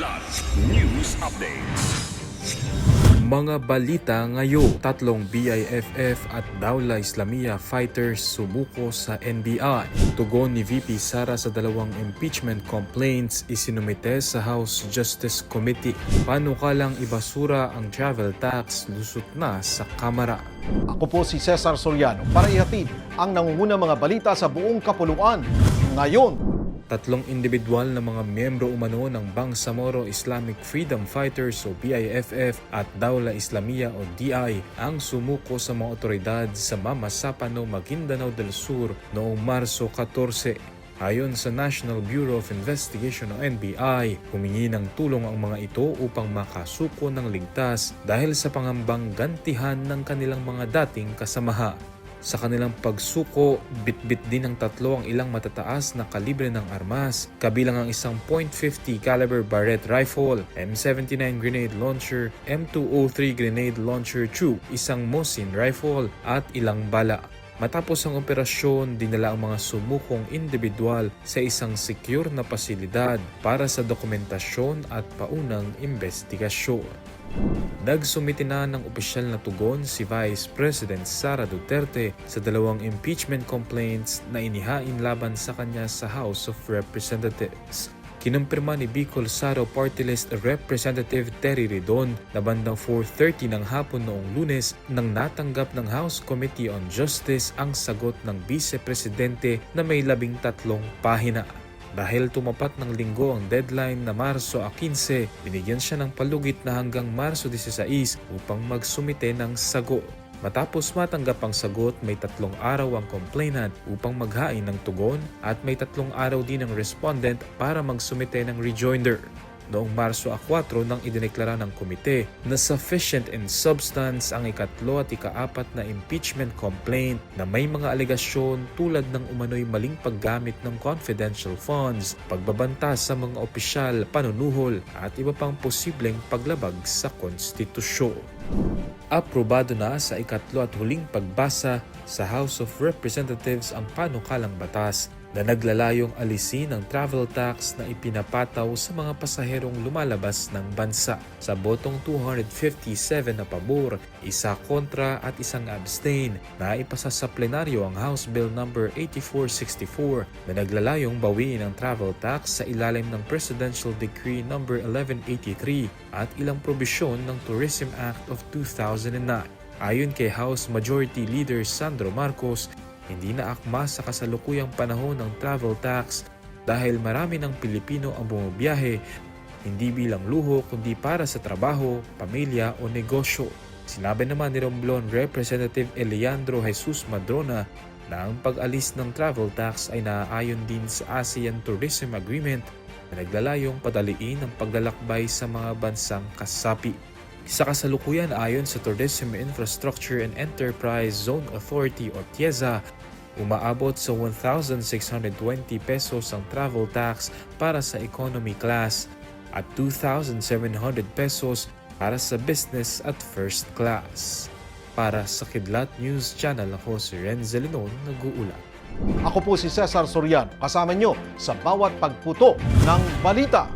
Kilat News Updates. Mga balita ngayon, 3 BIFF at Dawla Islamiyah fighters sumuko sa NBI. Tugon ni VP Sara sa 2 impeachment complaints isinumite sa House Justice Committee. Panukalang ibasura ang travel tax, lusot na sa Kamara. Ako po si Cesar Soriano para ihatid ang nangungunang mga balita sa buong kapuluan. Ngayon, 3 individual na mga miyembro umano ng Bangsamoro Islamic Freedom Fighters o BIFF at Dawla Islamiyah o DI ang sumuko sa mga otoridad sa Mamasapano, Maguindanao del Sur noong Marso 14. Ayon sa National Bureau of Investigation o NBI, humingi ng tulong ang mga ito upang makasuko ng ligtas dahil sa pangambang gantihan ng kanilang mga dating kasamahan. Sa kanilang pagsuko, bitbit din ng 3 ang ilang matataas na kalibre ng armas, kabilang ang isang .50 caliber Barrett rifle, M79 grenade launcher, M203 grenade launcher 2, isang Mosin rifle at ilang bala. Matapos ang operasyon, dinala ang mga sumukong individual sa isang secure na pasilidad para sa dokumentasyon at paunang investigasyon. Nagsumite na ng opisyal na tugon si Vice President Sara Duterte sa 2 impeachment complaints na inihain laban sa kanya sa House of Representatives. Kinumpirma ni Bicol Saro Party List Representative Terry Ridon na bandang 4:30 ng hapon noong Lunes nang natanggap ng House Committee on Justice ang sagot ng Vice Presidente na may 13 pahina. Dahil tumapat ng linggo ang deadline na Marso 15, binigyan siya ng palugit na hanggang Marso 16 upang magsumite ng sagot. Matapos matanggap ang sagot, may 3 araw ang complainant upang maghain ng tugon at may 3 araw din ang respondent para magsumite ng rejoinder. Noong Marso 4 nang idineklara ng komite na sufficient in substance ang ikatlo at ika-4 na impeachment complaint na may mga alegasyon tulad ng umano'y maling paggamit ng confidential funds, pagbabanta sa mga opisyal, panunuhol at iba pang posibleng paglabag sa konstitusyon. Aprobado na sa ikatlo at huling pagbasa sa House of Representatives ang panukalang batas na naglalayong alisin ang travel tax na ipinapataw sa mga pasaherong lumalabas ng bansa. Sa botong 257 na pabor, 1 kontra at 1 abstain, na ipasa sa plenaryo ang House Bill No. 8464 na naglalayong bawiin ang travel tax sa ilalim ng Presidential Decree No. 1183 at ilang probisyon ng Tourism Act of 2009. Ayon kay House Majority Leader Sandro Marcos, hindi na akma sa kasalukuyang panahon ng travel tax dahil marami ng Pilipino ang bumabiyahe hindi bilang luho kundi para sa trabaho, pamilya o negosyo. Sinabi naman ni Romblon Representative Eleandro Jesus Madrona na ang pag-alis ng travel tax ay naaayon din sa ASEAN Tourism Agreement na naglalayong padaliin ang paglalakbay sa mga bansang kasapi. Sa kasalukuyan, ayon sa Tourism Infrastructure and Enterprise Zone Authority o TIEZA, umaabot sa 1,620 pesos ang travel tax para sa economy class at 2,700 pesos para sa business at first class. Para sa Kidlat News Channel, ako si Renzel Linon, nag-uulat. ako po si Cesar Soriano, kasama nyo sa bawat pagputo ng balita.